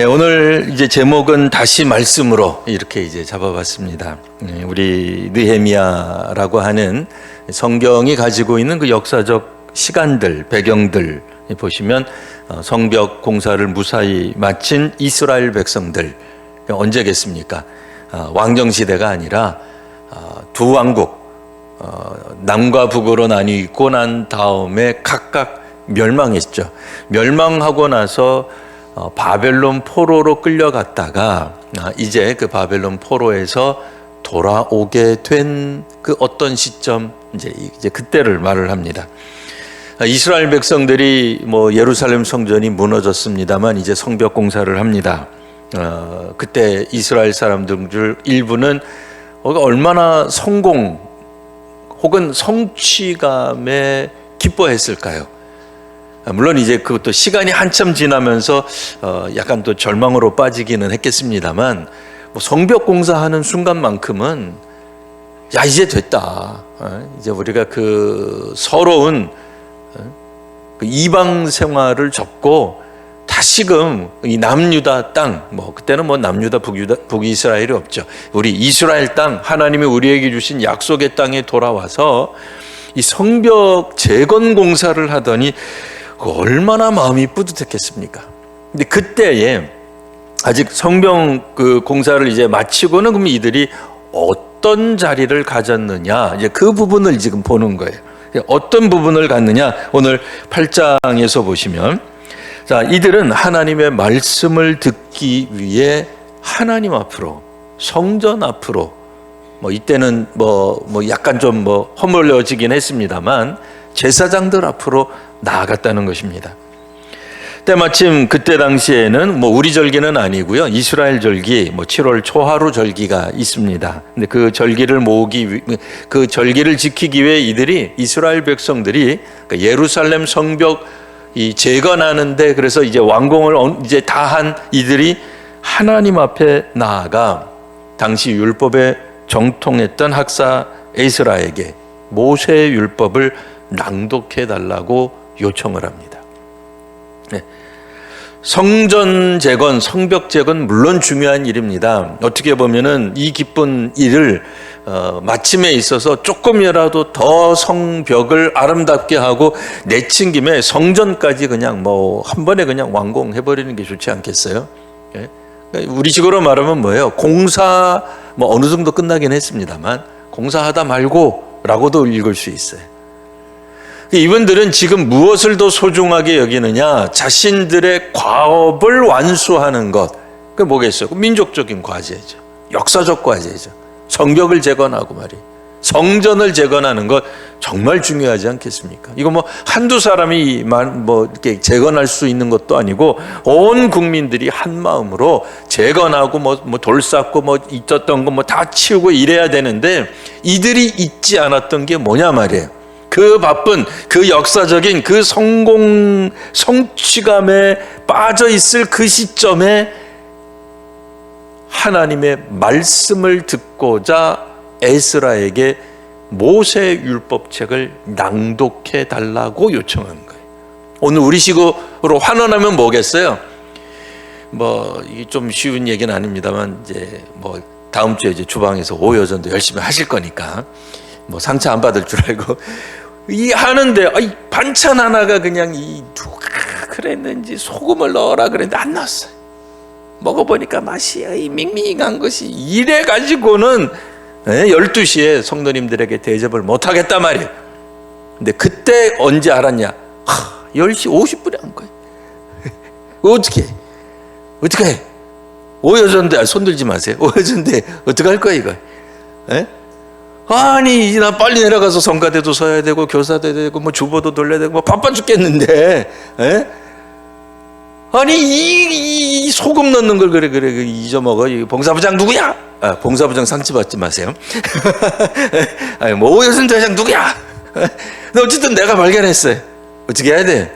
오늘 이제 제목은 다시 말씀으로 이렇게 이제 잡아봤습니다. 우리 느헤미야라고 하는 성경이 가지고 있는 그 역사적 시간들, 배경들 보시면 성벽 공사를 무사히 마친 이스라엘 백성들, 언제겠습니까? 왕정시대가 아니라 두 왕국, 남과 북으로 나뉘고 난 다음에 각각 멸망했죠. 멸망하고 나서 바벨론 포로로 끌려갔다가 이제 그 바벨론 포로에서 돌아오게 된 그 어떤 시점, 이제 그때를 말을 합니다. 이스라엘 백성들이 예루살렘 성전이 무너졌습니다만 이제 성벽 공사를 합니다. 그때 이스라엘 사람들 중 일부는 얼마나 성공 혹은 성취감에 기뻐했을까요? 물론 이제 그것도 시간이 한참 지나면서 약간 또 절망으로 빠지기는 했겠습니다만 성벽 공사하는 순간만큼은 이제 됐다. 이제 우리가 그 서러운 그 이방 생활을 접고 다시금 이 남유다 땅, 그때는 남유다 북이스라엘이 없죠. 우리 이스라엘 땅, 하나님이 우리에게 주신 약속의 땅에 돌아와서 이 성벽 재건 공사를 하더니 얼마나 마음이 뿌듯했겠습니까? 근데 그때에 아직 성벽 그 공사를 이제 마치고는 그럼 이들이 어떤 자리를 가졌느냐, 이제 그 부분을 지금 보는 거예요. 어떤 부분을 갖느냐, 오늘 8장에서 보시면, 자, 이들은 하나님의 말씀을 듣기 위해 하나님 앞으로, 성전 앞으로, 이때는 약간 좀 허물어지긴 했습니다만 제사장들 앞으로 나아갔다는 것입니다. 때마침 그때 당시에는 우리 절기는 아니고요, 이스라엘 절기 7월 초하루 절기가 있습니다. 근데 그 절기를 그 절기를 지키기 위해 이스라엘 백성들이 예루살렘 성벽 재건하는데, 그래서 이제 완공을 이제 다 한 이들이 하나님 앞에 나아가 당시 율법에 정통했던 학사 에스라에게 모세의 율법을 낭독해 달라고 요청을 합니다. 네. 성전 재건, 성벽 재건 물론 중요한 일입니다. 어떻게 보면은 이 기쁜 일을 마침에 있어서 조금이라도 더 성벽을 아름답게 하고 내친 김에 성전까지 그냥 한 번에 그냥 완공해 버리는 게 좋지 않겠어요? 예? 우리식으로 말하면 뭐예요? 공사 어느 정도 끝나긴 했습니다만 공사하다 말고라고도 읽을 수 있어요. 이분들은 지금 무엇을 더 소중하게 여기느냐? 자신들의 과업을 완수하는 것. 그게 뭐겠어요? 민족적인 과제죠. 역사적 과제죠. 성벽을 재건하고 말이에요. 성전을 재건하는 것 정말 중요하지 않겠습니까? 이거 한두 사람이 이렇게 재건할 수 있는 것도 아니고 온 국민들이 한 마음으로 재건하고 돌 쌓고 있었던 거 다 치우고 이래야 되는데 이들이 잊지 않았던 게 뭐냐 말이에요. 그 바쁜 그 역사적인 그 성취감에 빠져 있을 그 시점에 하나님의 말씀을 듣고자 에스라에게 모세 율법책을 낭독해 달라고 요청한 거예요. 오늘 우리식으로 환원하면 뭐겠어요? 이게 좀 쉬운 얘기는 아닙니다만 이제 다음 주에 이제 주방에서 오여전도 열심히 하실 거니까 상처 안 받을 줄 알고 하는데 반찬 하나가 그냥 누가 그랬는지 소금을 넣어라 그랬는데 안 넣었어요. 먹어보니까 맛이 밍밍한 것이 이래 가지고는 12시에 성도님들에게 대접을 못하겠단 말이에요. 근데 그때 언제 알았냐? 10시 50분에 한 거예요. 어떻게 해? 오여전데 손들지 마세요. 오여전데 어떻게 할 거야 이거? 아니 이제 나 빨리 내려가서 성가대도 서야 되고 교사도 되고 주보도 돌려야 되고 바빠 죽겠는데, 아니 이 소금 넣는 걸 그래 잊어먹어. 봉사부장 누구야? 봉사부장 상처 받지 마세요. 오여선 대장 누구야? 어쨌든 내가 발견했어요. 어떻게 해야 돼?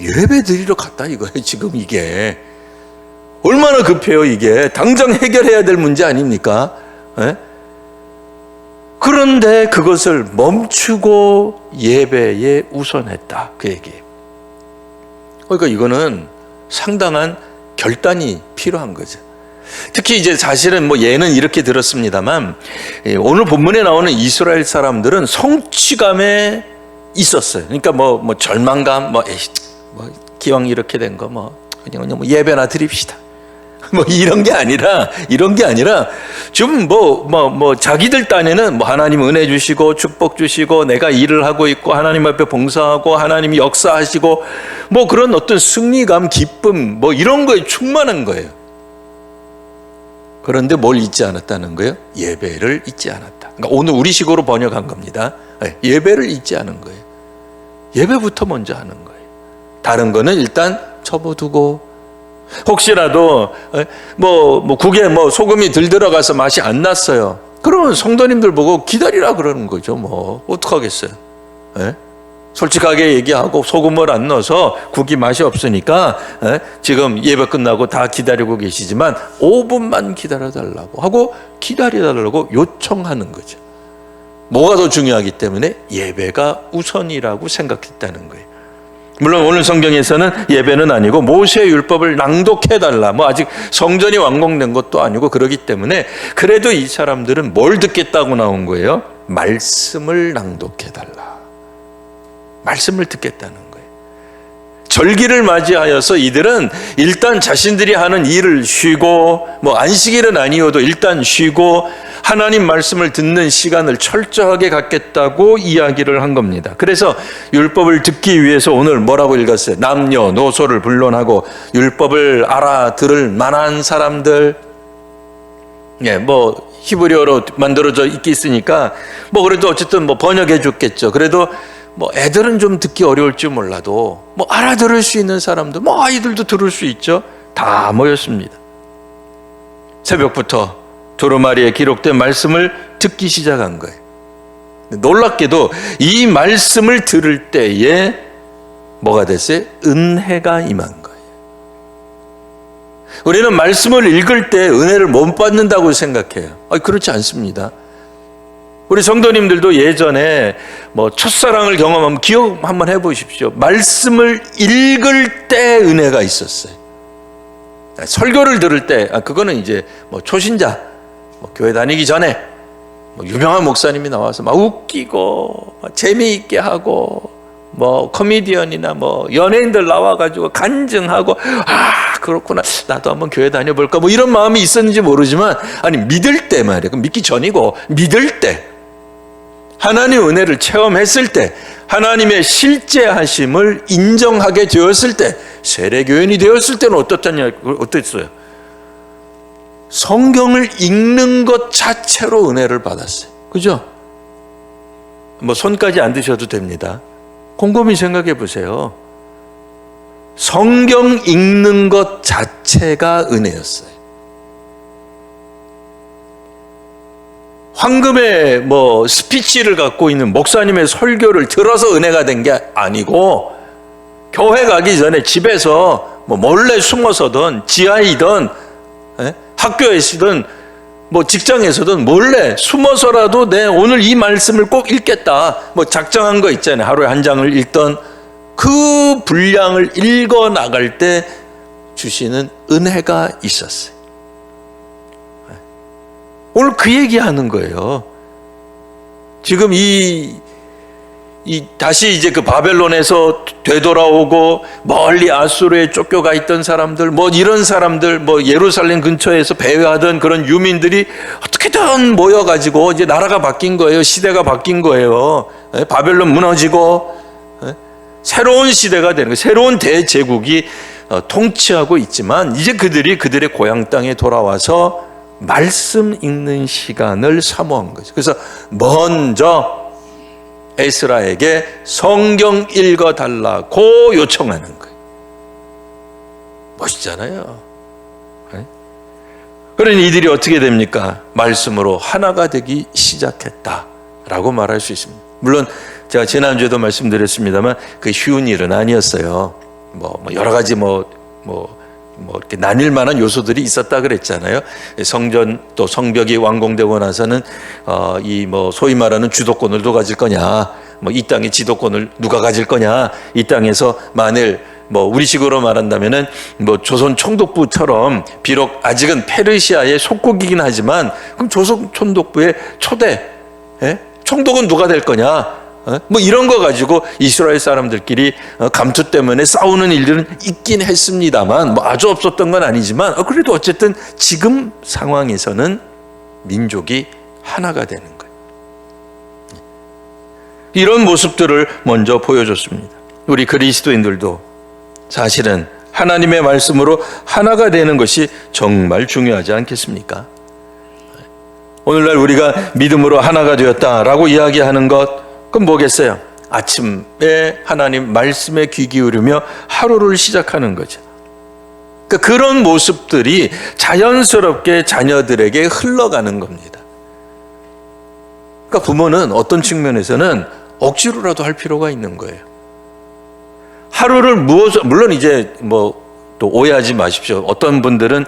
예배 드리러 갔다 이거예요. 지금 이게 얼마나 급해요. 이게 당장 해결해야 될 문제 아닙니까? 그런데 그것을 멈추고 예배에 우선했다, 그 얘기예요. 그러니까 이거는 상당한 결단이 필요한 거죠. 특히 이제 사실은 뭐 예는 이렇게 들었습니다만, 오늘 본문에 나오는 이스라엘 사람들은 성취감에 있었어요. 그러니까 뭐 절망감, 뭐 기왕 이렇게 된 거 그냥 뭐 예배나 드립시다. 뭐 이런 게 아니라 좀 자기들 딴에는 뭐 하나님 은혜 주시고 축복 주시고 내가 일을 하고 있고 하나님 앞에 봉사하고 하나님이 역사하시고 뭐 그런 어떤 승리감, 기쁨 뭐 이런 거에 충만한 거예요. 그런데 뭘 잊지 않았다는 거예요? 예배를 잊지 않았다. 그러니까 오늘 우리식으로 번역한 겁니다. 예배를 잊지 않은 거예요. 예배부터 먼저 하는 거예요. 다른 거는 일단 접어두고, 혹시라도 국에 소금이 덜 들어가서 맛이 안 났어요. 그러면 성도님들 보고 기다리라 그러는 거죠. 뭐 어떡하겠어요. 솔직하게 얘기하고 소금을 안 넣어서 국이 맛이 없으니까 지금 예배 끝나고 다 기다리고 계시지만 5분만 기다려달라고 하고 기다려달라고 요청하는 거죠. 뭐가 더 중요하기 때문에 예배가 우선이라고 생각했다는 거예요. 물론 오늘 성경에서는 예배는 아니고 모세의 율법을 낭독해달라, 아직 성전이 완공된 것도 아니고 그러기 때문에 그래도 이 사람들은 뭘 듣겠다고 나온 거예요? 말씀을 낭독해달라. 말씀을 듣겠다는 거예요. 절기를 맞이하여서 이들은 일단 자신들이 하는 일을 쉬고 안식일은 아니어도 일단 쉬고 하나님 말씀을 듣는 시간을 철저하게 갖겠다고 이야기를 한 겁니다. 그래서 율법을 듣기 위해서 오늘 뭐라고 읽었어요? 남녀노소를 불론하고 율법을 알아들을 만한 사람들, 히브리어로 만들어져 있겠으니까 그래도 어쨌든 번역해 줬겠죠. 그래도 애들은 좀 듣기 어려울지 몰라도 알아들을 수 있는 사람들, 아이들도 들을 수 있죠. 다 모였습니다. 새벽부터 두루마리에 기록된 말씀을 듣기 시작한 거예요. 놀랍게도 이 말씀을 들을 때에 뭐가 됐어요? 은혜가 임한 거예요. 우리는 말씀을 읽을 때 은혜를 못 받는다고 생각해요. 그렇지 않습니다. 우리 성도님들도 예전에 첫사랑을 경험하면 기억 한번 해보십시오. 말씀을 읽을 때 은혜가 있었어요. 설교를 들을 때, 그거는 이제 초신자, 교회 다니기 전에 유명한 목사님이 나와서 막 웃기고 재미있게 하고 코미디언이나 연예인들 나와가지고 간증하고 그렇구나, 나도 한번 교회 다녀볼까 이런 마음이 있었는지 모르지만, 믿을 때 말이에요. 믿기 전이고 믿을 때, 하나님의 은혜를 체험했을 때, 하나님의 실제 하심을 인정하게 되었을 때, 세례교인이 되었을 때는 어땠어요? 성경을 읽는 것 자체로 은혜를 받았어요. 그죠? 손까지 안 드셔도 됩니다. 곰곰이 생각해 보세요. 성경 읽는 것 자체가 은혜였어요. 황금의 스피치를 갖고 있는 목사님의 설교를 들어서 은혜가 된 게 아니고, 교회 가기 전에 집에서 몰래 숨어서든 지하이든 학교에서든 직장에서든 몰래 숨어서라도 내 오늘 이 말씀을 꼭 읽겠다 작정한 거 있잖아요. 하루에 한 장을 읽던 그 분량을 읽어 나갈 때 주시는 은혜가 있었어요. 오늘 그 얘기하는 거예요. 지금 다시 이제 그 바벨론에서 되돌아오고 멀리 아수르에 쫓겨가 있던 사람들, 이런 사람들, 예루살렘 근처에서 배회하던 그런 유민들이 어떻게든 모여가지고 이제 나라가 바뀐 거예요. 시대가 바뀐 거예요. 바벨론 무너지고 새로운 시대가 되는 거예요. 새로운 대제국이 통치하고 있지만 이제 그들의 고향 땅에 돌아와서 말씀 읽는 시간을 사모한 거죠. 그래서 먼저 에스라에게 성경 읽어달라고 요청하는 거예요. 멋있잖아요. 그러니 이들이 어떻게 됩니까? 말씀으로 하나가 되기 시작했다라고 말할 수 있습니다. 물론 제가 지난주에도 말씀드렸습니다만 그 쉬운 일은 아니었어요. 여러 가지 이렇게 나뉠 만한 요소들이 있었다 그랬잖아요. 성전 또 성벽이 완공되고 나서는 소위 말하는 주도권을 누가 가질 거냐, 이 땅의 지도권을 누가 가질 거냐, 이 땅에서 만일 뭐 우리식으로 말한다면은 뭐 조선 총독부처럼 비록 아직은 페르시아의 속국이긴 하지만 그럼 조선 총독부의 초대 총독은 누가 될 거냐? 뭐 이런 거 가지고 이스라엘 사람들끼리 감투 때문에 싸우는 일들은 있긴 했습니다만 뭐 아주 없었던 건 아니지만 그래도 어쨌든 지금 상황에서는 민족이 하나가 되는 거예요. 이런 모습들을 먼저 보여줬습니다. 우리 그리스도인들도 사실은 하나님의 말씀으로 하나가 되는 것이 정말 중요하지 않겠습니까? 오늘날 우리가 믿음으로 하나가 되었다라고 이야기하는 것, 그럼 뭐겠어요? 아침에 하나님 말씀에 귀 기울이며 하루를 시작하는 거죠. 그러니까 그런 모습들이 자연스럽게 자녀들에게 흘러가는 겁니다. 그러니까 부모는 어떤 측면에서는 억지로라도 할 필요가 있는 거예요. 하루를 물론 이제 또 오해하지 마십시오. 어떤 분들은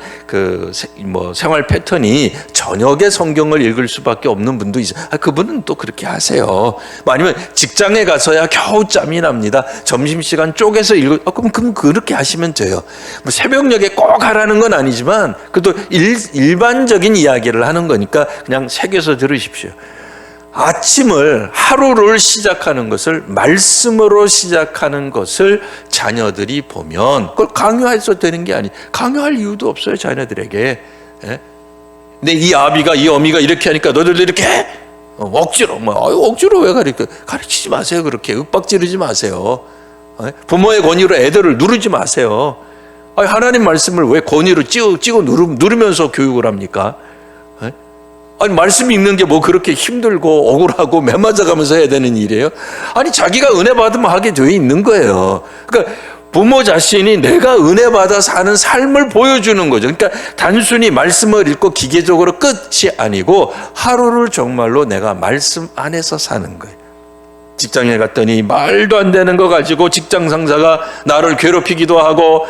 생활 패턴이 저녁에 성경을 읽을 수밖에 없는 분도 있어요. 그분은 또 그렇게 하세요. 아니면 직장에 가서야 겨우 짬이 납니다. 점심시간 쪼개서 그럼 그렇게 하시면 돼요. 새벽녘에 꼭 하라는 건 아니지만 그래도 일반적인 이야기를 하는 거니까 그냥 새겨서 들으십시오. 아침을, 하루를 시작하는 것을 말씀으로 시작하는 것을 자녀들이 보면 그걸 강요해서 되는 게 아니에요. 강요할 이유도 없어요, 자녀들에게. 근데 이 아비가, 이 어미가 이렇게 하니까 너들도 이렇게 해? 억지로, 억지로 왜 가르치지 마세요. 그렇게 윽박 지르지 마세요. 부모의 권위로 애들을 누르지 마세요. 하나님 말씀을 왜 권위로 찍어 누르면서 교육을 합니까? 말씀 읽는 게 뭐 그렇게 힘들고 억울하고 매맞아가면서 해야 되는 일이에요? 자기가 은혜 받으면 하게 돼 있는 거예요. 그러니까 부모 자신이 내가 은혜 받아 사는 삶을 보여주는 거죠. 그러니까 단순히 말씀을 읽고 기계적으로 끝이 아니고 하루를 정말로 내가 말씀 안에서 사는 거예요. 직장에 갔더니 말도 안 되는 거 가지고 직장 상사가 나를 괴롭히기도 하고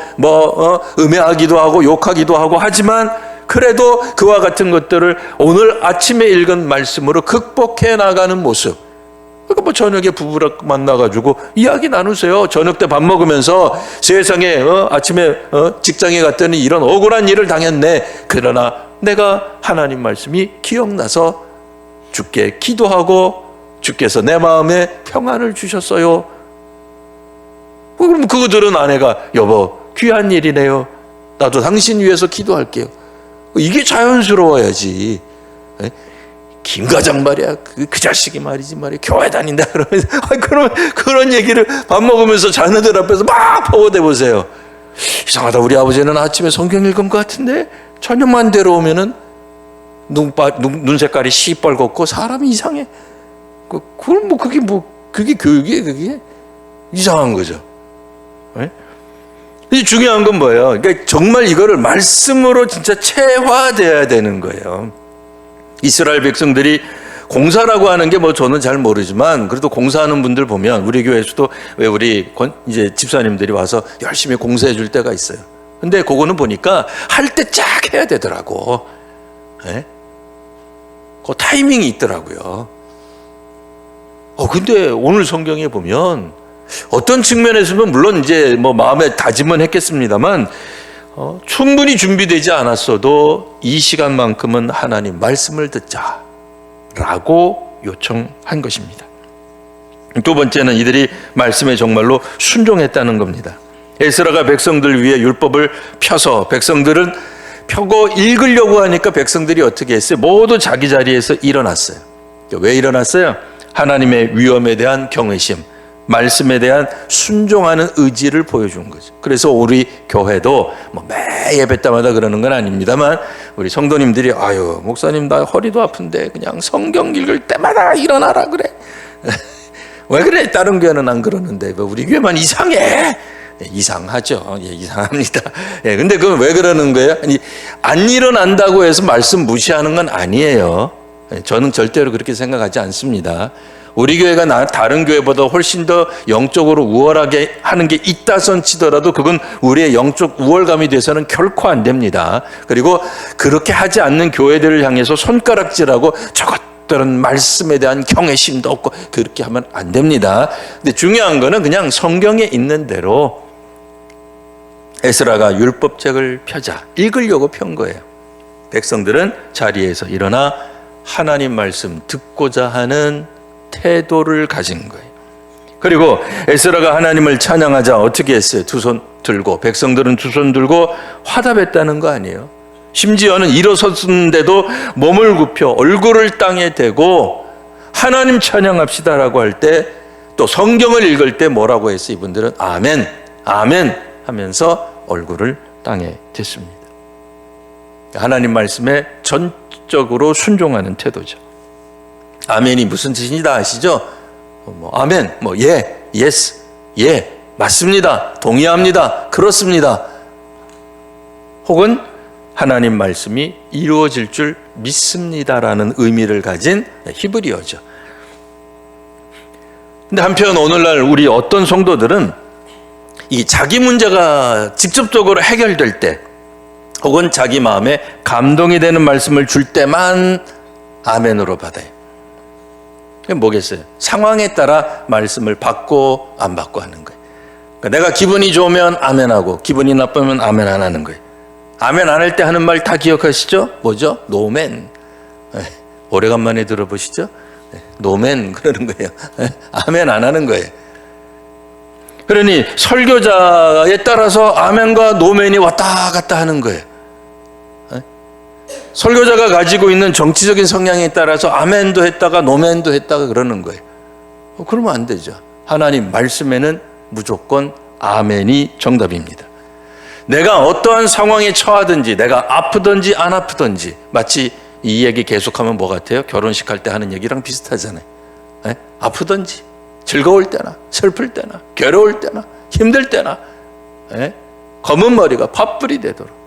음해하기도 하고 욕하기도 하고 하지만 그래도 그와 같은 것들을 오늘 아침에 읽은 말씀으로 극복해 나가는 모습. 그러니까 저녁에 부부랑 만나가지고 이야기 나누세요. 저녁 때 밥 먹으면서 세상에 아침에 직장에 갔더니 이런 억울한 일을 당했네. 그러나 내가 하나님 말씀이 기억나서 주께 기도하고 주께서 내 마음에 평안을 주셨어요. 그럼 그들은 아내가 여보 귀한 일이네요. 나도 당신 위해서 기도할게요. 이게 자연스러워야지. 김 과장 말이야. 그 자식이 말이지 말이야. 교회 다닌다 그러면서 그러면 그런 얘기를 밥 먹으면서 자녀들 앞에서 막 퍼워대 보세요. 이상하다. 우리 아버지는 아침에 성경 읽은 것 같은데 저녁만 데려오면은 눈 색깔이 시뻘겋고 사람이 이상해. 그게 교육이에요. 그게 이상한 거죠. 중요한 건 뭐예요? 그러니까 정말 이거를 말씀으로 진짜 체화돼야 되는 거예요. 이스라엘 백성들이 공사라고 하는 게 저는 잘 모르지만 그래도 공사하는 분들 보면 우리 교회에서도 왜 우리 이제 집사님들이 와서 열심히 공사해 줄 때가 있어요. 근데 그거는 보니까 할 때 쫙 해야 되더라고. 그 타이밍이 있더라고요. 근데 오늘 성경에 보면 어떤 측면에서는 물론 이제 마음에 다짐은 했겠습니다만 충분히 준비되지 않았어도 이 시간만큼은 하나님 말씀을 듣자라고 요청한 것입니다. 두 번째는 이들이 말씀에 정말로 순종했다는 겁니다. 에스라가 백성들 위해 율법을 펴서 백성들은 펴고 읽으려고 하니까 백성들이 어떻게 했어요? 모두 자기 자리에서 일어났어요. 왜 일어났어요? 하나님의 위엄에 대한 경외심, 말씀에 대한 순종하는 의지를 보여준 거죠. 그래서 우리 교회도 매 예배 때마다 그러는 건 아닙니다만 우리 성도님들이 목사님 나 허리도 아픈데 그냥 성경 읽을 때마다 일어나라 그래. 왜 그래? 다른 교회는 안 그러는데 왜 우리 교회만 이상해? 이상하죠. 이상합니다. 근데 그건 왜 그러는 거예요? 안 일어난다고 해서 말씀 무시하는 건 아니에요. 저는 절대로 그렇게 생각하지 않습니다. 우리 교회가 다른 교회보다 훨씬 더 영적으로 우월하게 하는 게 있다선 치더라도 그건 우리의 영적 우월감이 돼서는 결코 안 됩니다. 그리고 그렇게 하지 않는 교회들을 향해서 손가락질하고 저것들은 말씀에 대한 경외심도 없고 그렇게 하면 안 됩니다. 근데 중요한 거는 그냥 성경에 있는 대로 에스라가 율법책을 펴자 읽으려고 편 거예요. 백성들은 자리에서 일어나 하나님 말씀 듣고자 하는 태도를 가진 거예요. 그리고 에스라가 하나님을 찬양하자 어떻게 했어요? 두 손 들고, 백성들은 두 손 들고 화답했다는 거 아니에요. 심지어는 일어섰는데도 몸을 굽혀 얼굴을 땅에 대고 하나님 찬양합시다라고 할 때, 또 성경을 읽을 때 뭐라고 했어요? 이분들은 아멘, 아멘 하면서 얼굴을 땅에 댔습니다. 하나님 말씀에 전적으로 순종하는 태도죠. 아멘이 무슨 뜻인지 아시죠? 아멘, 예, 예스, 예, 맞습니다, 동의합니다, 그렇습니다. 혹은 하나님 말씀이 이루어질 줄 믿습니다라는 의미를 가진 히브리어죠. 근데 한편 오늘날 우리 어떤 성도들은 이 자기 문제가 직접적으로 해결될 때, 혹은 자기 마음에 감동이 되는 말씀을 줄 때만 아멘으로 받아요. 그게 뭐겠어요? 상황에 따라 말씀을 받고 안 받고 하는 거예요. 그러니까 내가 기분이 좋으면 아멘하고 기분이 나쁘면 아멘 안 하는 거예요. 아멘 안 할 때 하는 말 다 기억하시죠? 뭐죠? 노멘. 오래간만에 들어보시죠? 노멘 그러는 거예요. 아멘 안 하는 거예요. 그러니 설교자에 따라서 아멘과 노멘이 왔다 갔다 하는 거예요. 설교자가 가지고 있는 정치적인 성향에 따라서 아멘도 했다가 노멘도 했다가 그러는 거예요. 그러면 안 되죠. 하나님 말씀에는 무조건 아멘이 정답입니다. 내가 어떠한 상황에 처하든지, 내가 아프든지 안 아프든지, 마치 이 얘기 계속하면 뭐 같아요? 결혼식 할 때 하는 얘기랑 비슷하잖아요. 아프든지, 즐거울 때나, 슬플 때나, 괴로울 때나, 힘들 때나, 검은 머리가 팥불이 되도록.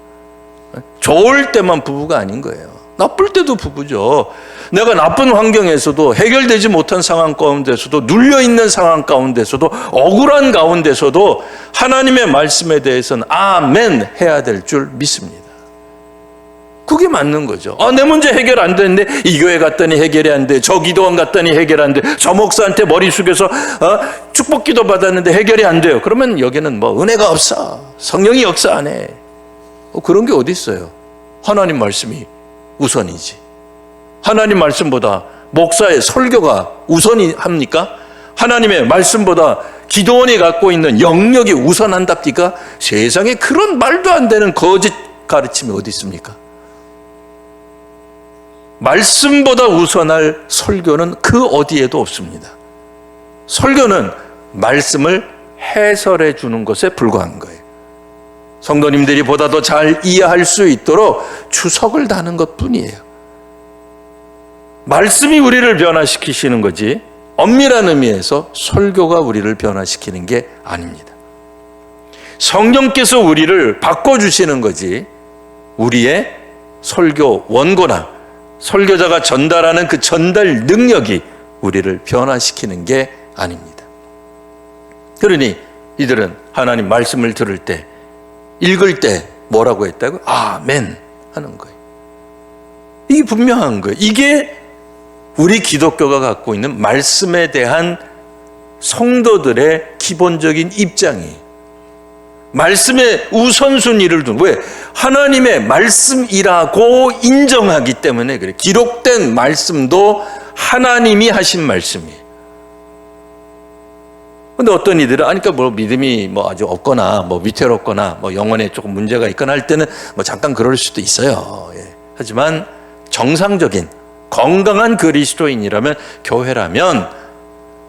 좋을 때만 부부가 아닌 거예요. 나쁠 때도 부부죠. 내가 나쁜 환경에서도, 해결되지 못한 상황 가운데서도, 눌려있는 상황 가운데서도, 억울한 가운데서도 하나님의 말씀에 대해서는 아멘 해야 될 줄 믿습니다. 그게 맞는 거죠. 내 문제 해결 안 되는데 이 교회 갔더니 해결이 안 돼, 저 기도원 갔더니 해결 안 돼, 저 목사한테 머리 숙여서 축복 기도 받았는데 해결이 안 돼요. 그러면 여기는 은혜가 없어, 성령이 역사 안 해. 그런 게 어디 있어요? 하나님 말씀이 우선이지. 하나님 말씀보다 목사의 설교가 우선이 합니까? 하나님의 말씀보다 기도원이 갖고 있는 영역이 우선한답니까? 세상에 그런 말도 안 되는 거짓 가르침이 어디 있습니까? 말씀보다 우선할 설교는 그 어디에도 없습니다. 설교는 말씀을 해설해 주는 것에 불과한 거예요. 성도님들이 보다 더 잘 이해할 수 있도록 주석을 다는 것뿐이에요. 말씀이 우리를 변화시키시는 거지, 엄밀한 의미에서 설교가 우리를 변화시키는 게 아닙니다. 성령께서 우리를 바꿔주시는 거지, 우리의 설교 원고나 설교자가 전달하는 그 전달 능력이 우리를 변화시키는 게 아닙니다. 그러니 이들은 하나님 말씀을 들을 때, 읽을 때 뭐라고 했다고? 아멘 하는 거예요. 이게 분명한 거예요. 이게 우리 기독교가 갖고 있는 말씀에 대한 성도들의 기본적인 입장이에요. 말씀의 우선순위를 둔, 왜? 하나님의 말씀이라고 인정하기 때문에 그래. 기록된 말씀도 하나님이 하신 말씀이에요. 근데 어떤 이들은, 그러니까 믿음이 아주 없거나, 위태롭거나, 영혼에 조금 문제가 있거나 할 때는 잠깐 그럴 수도 있어요. 예. 하지만 정상적인, 건강한 그리스도인이라면, 교회라면,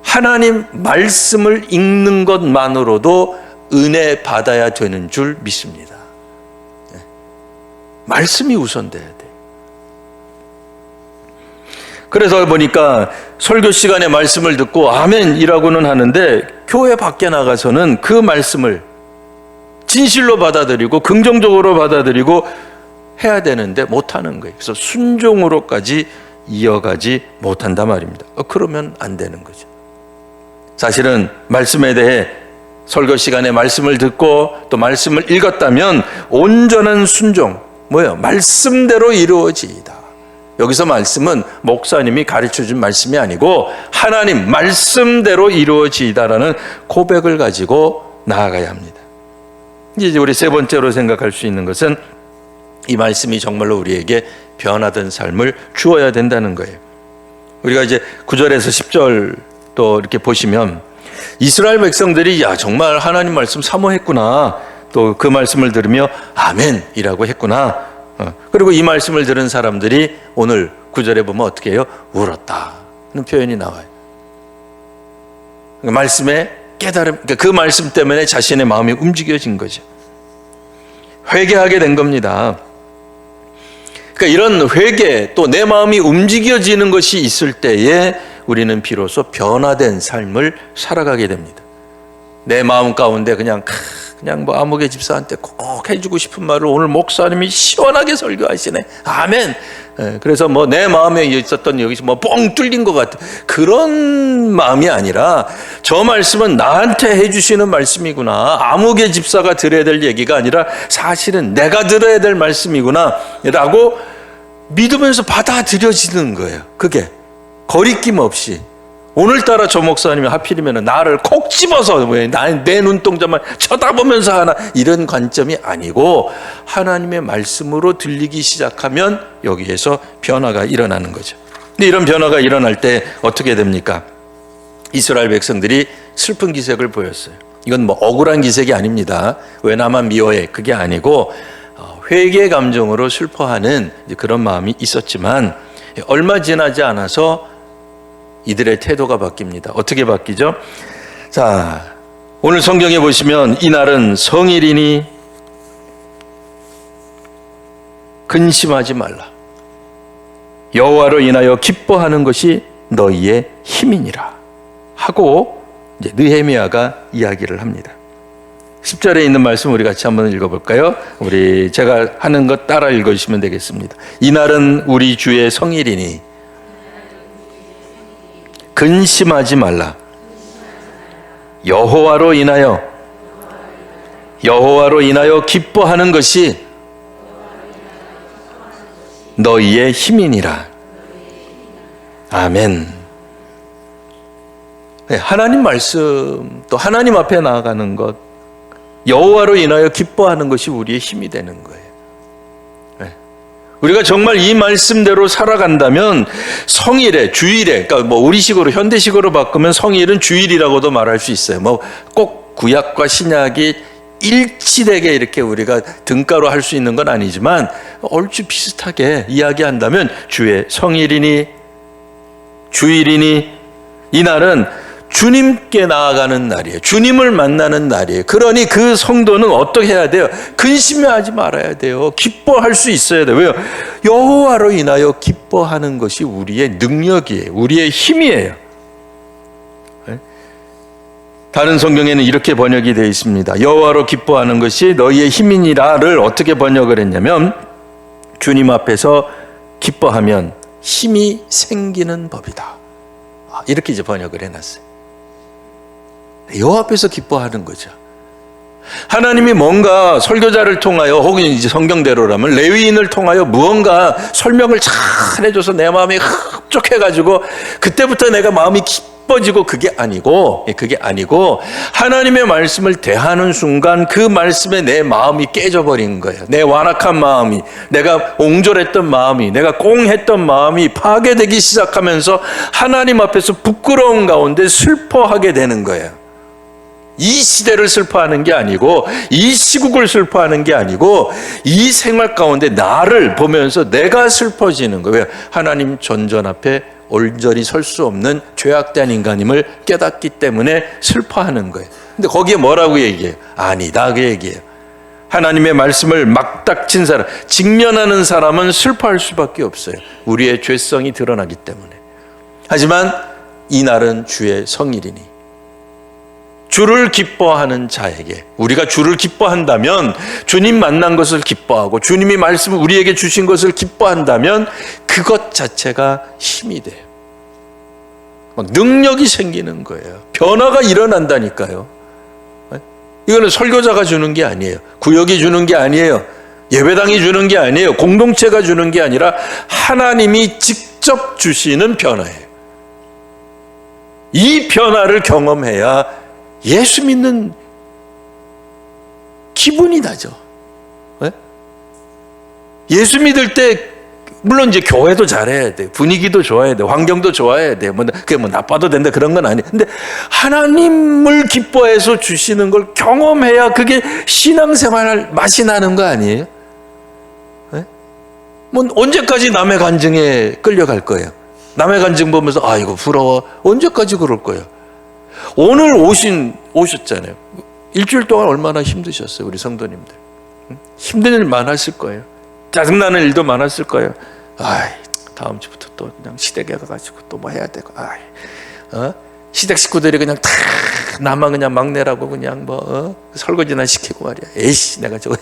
하나님 말씀을 읽는 것만으로도 은혜 받아야 되는 줄 믿습니다. 예. 말씀이 우선돼야 돼. 그래서 보니까 설교 시간에 말씀을 듣고 아멘이라고는 하는데, 교회 밖에 나가서는 그 말씀을 진실로 받아들이고 긍정적으로 받아들이고 해야 되는데 못하는 거예요. 그래서 순종으로까지 이어가지 못한단 말입니다. 그러면 안 되는 거죠. 사실은 말씀에 대해 설교 시간에 말씀을 듣고 또 말씀을 읽었다면 온전한 순종, 말씀대로 이루어지이다. 여기서 말씀은 목사님이 가르쳐준 말씀이 아니고 하나님 말씀대로 이루어지이다라는 고백을 가지고 나아가야 합니다. 이제 우리 세 번째로 생각할 수 있는 것은 이 말씀이 정말로 우리에게 변화된 삶을 주어야 된다는 거예요. 우리가 이제 9절에서 10절 또 이렇게 보시면 이스라엘 백성들이 야 정말 하나님 말씀 사모했구나, 또 그 말씀을 들으며 아멘이라고 했구나. 그리고 이 말씀을 들은 사람들이 오늘 9절에 보면 어떻게 해요? 울었다는 표현이 나와요. 말씀에 깨달음, 그 말씀 때문에 자신의 마음이 움직여진 거죠. 회개하게 된 겁니다. 그러니까 이런 회개, 또 내 마음이 움직여지는 것이 있을 때에 우리는 비로소 변화된 삶을 살아가게 됩니다. 내 마음 가운데 그냥 뭐 아무개 집사한테 꼭 해주고 싶은 말을 오늘 목사님이 시원하게 설교하시네. 아멘. 그래서 뭐 내 마음에 있었던 여기서 뭐 뻥 뚫린 것 같아. 그런 마음이 아니라 저 말씀은 나한테 해주시는 말씀이구나. 아무개 집사가 들어야 될 얘기가 아니라 사실은 내가 들어야 될 말씀이구나 라고 믿으면서 받아들여지는 거예요. 그게 거리낌 없이. 오늘따라 저 목사님이 하필이면 나를 콕 집어서 내 눈동자만 쳐다보면서 하나, 이런 관점이 아니고 하나님의 말씀으로 들리기 시작하면 여기에서 변화가 일어나는 거죠. 근데 이런 변화가 일어날 때 어떻게 됩니까? 이스라엘 백성들이 슬픈 기색을 보였어요. 이건 뭐 억울한 기색이 아닙니다. 왜 나만 미워해? 그게 아니고 회개 감정으로 슬퍼하는 그런 마음이 있었지만 얼마 지나지 않아서 이들의 태도가 바뀝니다. 어떻게 바뀌죠? 자, 오늘 성경에 보시면 이날은 성일이니 근심하지 말라. 여호와로 인하여 기뻐하는 것이 너희의 힘이니라 하고 이제 느헤미야가 이야기를 합니다. 10절에 있는 말씀 우리 같이 한번 읽어볼까요? 제가 하는 것 따라 읽어주시면 되겠습니다. 이날은 우리 주의 성일이니 근심하지 말라. 여호와로 인하여 기뻐하는 것이 너희의 힘이니라. 아멘. 하나님 말씀, 또 하나님 앞에 나아가는 것, 여호와로 인하여 기뻐하는 것이 우리의 힘이 되는 거예요. 우리가 정말 이 말씀대로 살아간다면 성일에, 주일에, 그러니까 뭐 우리식으로 현대식으로 바꾸면 성일은 주일이라고도 말할 수 있어요. 뭐 꼭 구약과 신약이 일치되게 이렇게 우리가 등가로 할 수 있는 건 아니지만 얼추 비슷하게 이야기한다면 주의 성일이니 주일이니 이날은 주님께 나아가는 날이에요. 주님을 만나는 날이에요. 그러니 그 성도는 어떻게 해야 돼요? 근심하지 말아야 돼요. 기뻐할 수 있어야 돼요. 왜요? 여호와로 인하여 기뻐하는 것이 우리의 능력이에요. 우리의 힘이에요. 다른 성경에는 이렇게 번역이 되어 있습니다. 여호와로 기뻐하는 것이 너희의 힘이니라를 어떻게 번역을 했냐면 주님 앞에서 기뻐하면 힘이 생기는 법이다. 이렇게 이제 번역을 해놨어요. 여호와 앞에서 기뻐하는 거죠. 하나님이 뭔가 설교자를 통하여 혹은 이제 성경대로라면 레위인을 통하여 무언가 설명을 잘 해줘서 내 마음이 흡족해가지고 그때부터 내가 마음이 기뻐지고 그게 아니고 하나님의 말씀을 대하는 순간 그 말씀에 내 마음이 깨져버린 거예요. 내 완악한 마음이, 내가 옹졸했던 마음이, 내가 꽁했던 마음이 파괴되기 시작하면서 하나님 앞에서 부끄러운 가운데 슬퍼하게 되는 거예요. 이 시대를 슬퍼하는 게 아니고 이 시국을 슬퍼하는 게 아니고 이 생활 가운데 나를 보면서 내가 슬퍼지는 거예요. 하나님 전전 앞에 올저리 설 수 없는 죄악된 인간임을 깨닫기 때문에 슬퍼하는 거예요. 근데 거기에 뭐라고 얘기해요? 아니다 그 얘기예요. 하나님의 말씀을 막닥친 사람, 직면하는 사람은 슬퍼할 수밖에 없어요. 우리의 죄성이 드러나기 때문에. 하지만 이날은 주의 성일이니 주를 기뻐하는 자에게, 우리가 주를 기뻐한다면, 주님 만난 것을 기뻐하고 주님이 말씀을 우리에게 주신 것을 기뻐한다면 그것 자체가 힘이 돼요. 능력이 생기는 거예요. 변화가 일어난다니까요. 이거는 설교자가 주는 게 아니에요. 구역이 주는 게 아니에요. 예배당이 주는 게 아니에요. 공동체가 주는 게 아니라 하나님이 직접 주시는 변화예요. 이 변화를 경험해야 예수 믿는 기분이 나죠. 네? 예수 믿을 때 물론 이제 교회도 잘해야 돼, 분위기도 좋아야 돼, 환경도 좋아야 돼. 그게 뭐 나빠도 된다 그런 건 아니에요. 근데 하나님을 기뻐해서 주시는 걸 경험해야 그게 신앙생활 맛이 나는 거 아니에요? 네? 뭐 언제까지 남의 간증에 끌려갈 거예요? 남의 간증 보면서 아이고 부러워. 언제까지 그럴 거예요? 오늘 오셨잖아요. 일주일 동안 얼마나 힘드셨어요, 우리 성도님들. 힘든 일 많았을 거예요. 짜증나는 일도 많았을 거예요. 아이, 다음 주부터 또 그냥 시댁에 가가지고 또 뭐 해야 되고, 시댁 식구들이 그냥 다 나만 그냥 막내라고 그냥 설거지나 시키고 말이야. 에이씨, 내가 저거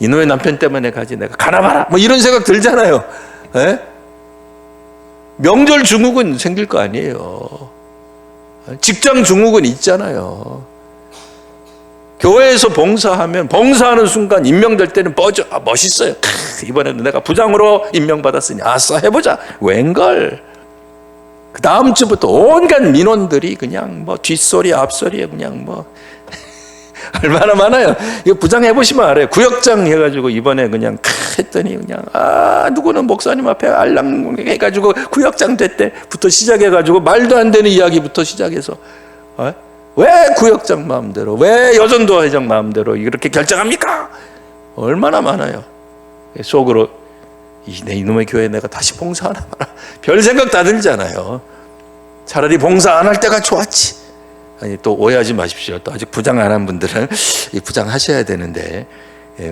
이놈의 남편 때문에 가지, 내가 가나 봐라. 뭐 이런 생각 들잖아요. 에? 명절 증후군 생길 거 아니에요. 직장 증후군 있잖아요. 교회에서 봉사하면 봉사하는 순간 임명될 때는 멋있어요. 이번에는 내가 부장으로 임명받았으니 아싸 해보자. 웬걸. 그 다음 주부터 온갖 민원들이 그냥 뒷소리 앞소리에 그냥 얼마나 많아요. 이거 부장 해보시면 알아요. 구역장 해가지고 이번에 그냥 했더니 그냥 누구는 목사님 앞에 알랑 해가지고 구역장 됐대부터 시작해가지고 말도 안 되는 이야기부터 시작해서 왜 구역장 마음대로, 왜 여전도 회장 마음대로 이렇게 결정합니까? 얼마나 많아요. 속으로 이놈의 교회 내가 다시 봉사하나 봐라. 별 생각 다 들잖아요. 차라리 봉사 안 할 때가 좋았지. 아니, 또 오해하지 마십시오. 또 아직 부장 안 한 분들은 이 부장 하셔야 되는데,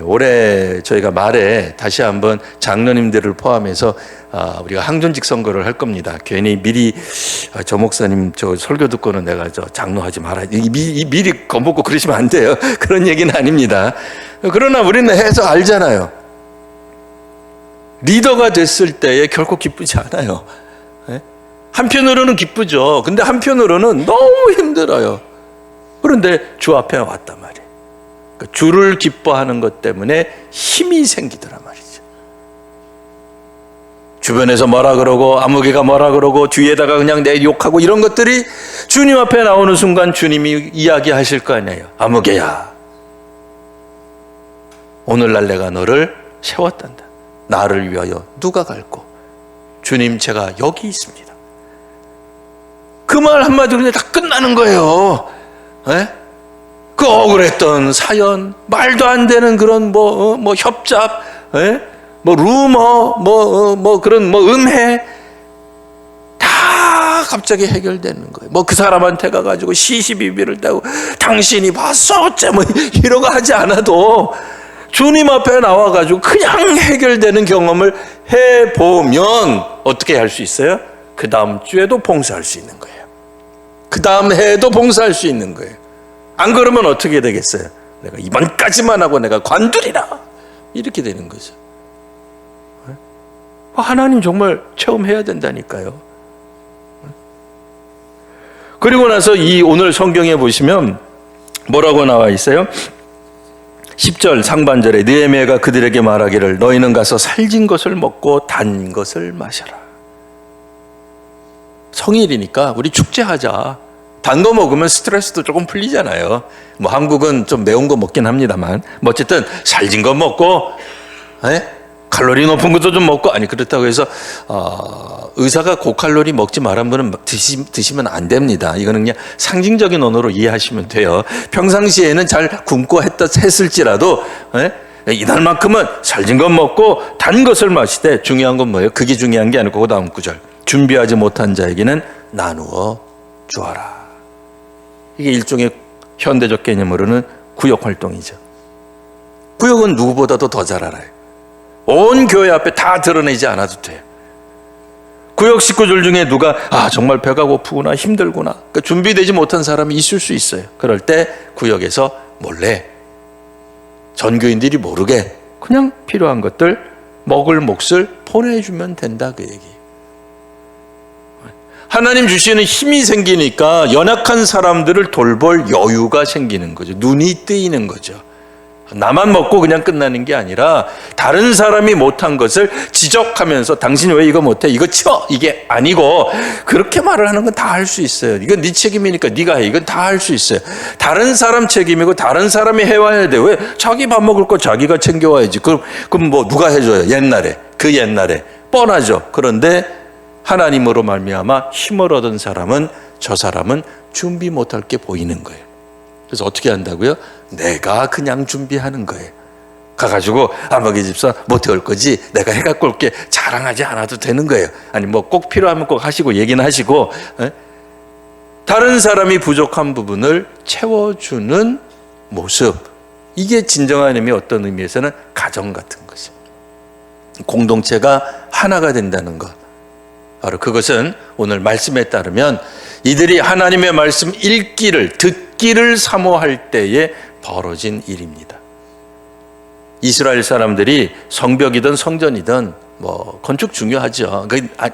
올해 저희가 말에 다시 한번 장로님들을 포함해서 우리가 항존직 선거를 할 겁니다. 괜히 미리 저 목사님 저 설교 듣고는 내가 저 장로하지 말아야 돼. 미리 겁먹고 그러시면 안 돼요. 그런 얘기는 아닙니다. 그러나 우리는 해서 알잖아요. 리더가 됐을 때에 결코 기쁘지 않아요. 한편으로는 기쁘죠. 근데 한편으로는 너무 힘들어요. 그런데 주 앞에 왔단 말이에요. 주를 기뻐하는 것 때문에 힘이 생기더란 말이죠. 주변에서 뭐라 그러고 아무개가 뭐라 그러고 뒤에다가 그냥 내 욕하고 이런 것들이 주님 앞에 나오는 순간 주님이 이야기하실 거 아니에요. 아무개야, 오늘날 내가 너를 세웠단다. 나를 위하여 누가 갈고? 주님, 제가 여기 있습니다. 그 말 한마디로 그냥 다 끝나는 거예요. 그 억울했던 사연, 말도 안 되는 그런 협잡, 루머, 그런 음해, 다 갑자기 해결되는 거예요. 그 사람한테 가가지고 시시비비를 대고 당신이 봤어 어째 이러고 하지 않아도 주님 앞에 나와가지고 그냥 해결되는 경험을 해보면 어떻게 할 수 있어요? 그 다음 주에도 봉사할 수 있는 거예요. 그 다음 해에도 봉사할 수 있는 거예요. 안 그러면 어떻게 되겠어요? 내가 이번까지만 하고 내가 관두리라, 이렇게 되는 거죠. 하나님 정말 체험해야 된다니까요. 그리고 나서 이 오늘 성경에 보시면 뭐라고 나와 있어요? 10절 상반절에 느헤미야가 그들에게 말하기를 너희는 가서 살진 것을 먹고 단 것을 마셔라. 성일이니까 우리 축제하자. 단 거 먹으면 스트레스도 조금 풀리잖아요. 한국은 좀 매운 거 먹긴 합니다만 어쨌든 살진 거 먹고 칼로리 높은 것도 좀 먹고, 아니 그렇다고 해서 의사가 고칼로리 먹지 말한 분은 드시면 안 됩니다. 이거는 그냥 상징적인 언어로 이해하시면 돼요. 평상시에는 잘 굶고 했을지라도 이날만큼은 살진 것 먹고 단 것을 마시되, 중요한 건 뭐예요? 그게 중요한 게 아니고 그 다음 구절, 준비하지 못한 자에게는 나누어 주어라. 이게 일종의 현대적 개념으로는 구역 활동이죠. 구역은 누구보다도 더 잘 알아요. 온 교회 앞에 다 드러내지 않아도 돼요. 구역 식구들 중에 누가 정말 배가 고프구나, 힘들구나, 그러니까 준비되지 못한 사람이 있을 수 있어요. 그럴 때 구역에서 몰래 전교인들이 모르게 그냥 필요한 것들, 먹을 몫을 보내주면 된다, 그 얘기. 하나님 주시는 힘이 생기니까 연약한 사람들을 돌볼 여유가 생기는 거죠. 눈이 뜨이는 거죠. 나만 먹고 그냥 끝나는 게 아니라 다른 사람이 못한 것을 지적하면서 당신이 왜 이거 못해? 이거 치워! 이게 아니고 그렇게 말을 하는 건 다 할 수 있어요. 이건 네 책임이니까 네가 해. 이건 다 할 수 있어요. 다른 사람 책임이고 다른 사람이 해와야 돼. 왜? 자기 밥 먹을 거 자기가 챙겨와야지. 그럼 뭐 누가 해줘요? 옛날에. 그 옛날에. 뻔하죠. 그런데 하나님으로 말미암아 힘을 얻은 사람은 저 사람은 준비 못할 게 보이는 거예요. 그래서 어떻게 한다고요? 내가 그냥 준비하는 거예요. 가가지고 아버지 집사 못해 올 거지 내가 해갖고 올게 자랑하지 않아도 되는 거예요. 아니 뭐 꼭 필요하면 꼭 하시고 얘기는 하시고 다른 사람이 부족한 부분을 채워주는 모습, 이게 진정한 의미, 어떤 의미에서는 가정 같은 거죠. 공동체가 하나가 된다는 것, 바로 그것은 오늘 말씀에 따르면 이들이 하나님의 말씀 읽기를 듣기를 사모할 때에 벌어진 일입니다. 이스라엘 사람들이 성벽이든 성전이든 뭐 건축 중요하죠.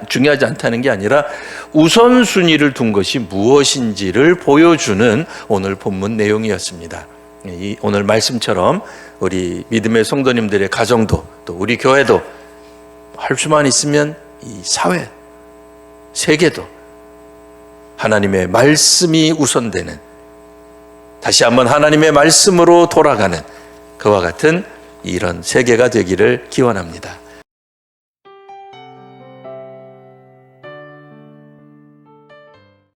중요하지 않다는 게 아니라 우선순위를 둔 것이 무엇인지를 보여주는 오늘 본문 내용이었습니다. 오늘 말씀처럼 우리 믿음의 성도님들의 가정도 또 우리 교회도 할 수만 있으면 이 사회, 세계도 하나님의 말씀이 우선되는, 다시 한번 하나님의 말씀으로 돌아가는 그와 같은 이런 세계가 되기를 기원합니다.